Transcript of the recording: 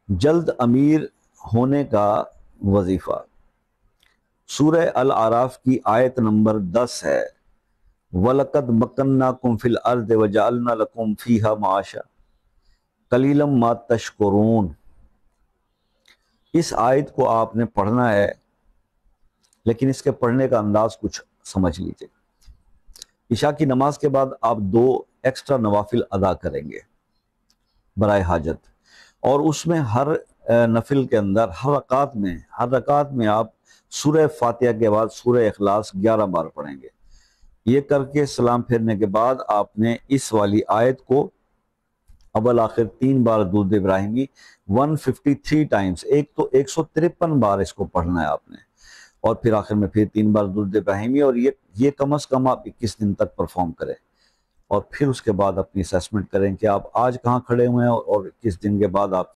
جلد امیر ہونے کا وظیفہ۔ سورہ الاعراف کی آیت نمبر 10 ہے، وَلَقَدْ مَكَّنَّاكُمْ فِي الْأَرْضِ وَجَعَلْنَا لَكُمْ فِيهَا مَعَاشًا قَلِيلًا مَا تَشْكُرُونَ۔ اس آیت کو آپ نے پڑھنا ہے، لیکن اس کے پڑھنے کا انداز کچھ سمجھ لیجئے۔ عشاء کی نماز کے بعد آپ 2 ایکسٹرا نوافل ادا کریں گے برائے حاجت، اور اس میں ہر نفل کے اندر ہر رکعت میں آپ سورہ فاتحہ کے بعد سورہ اخلاص 11 بار پڑھیں گے۔ یہ کر کے سلام پھیرنے کے بعد آپ نے اس والی آیت کو اول آخر 3 بار درود ابراہیمی 153 ٹائمز، ایک تو 153 بار اس کو پڑھنا ہے آپ نے، اور پھر آخر میں پھر 3 بار درود ابراہیمی، اور یہ کم از کم آپ 21 دن تک پرفارم کریں، اور پھر اس کے بعد اپنی اسیسمنٹ کریں کہ آپ آج کہاں کھڑے ہوئے ہیں اور 21 دن کے بعد آپ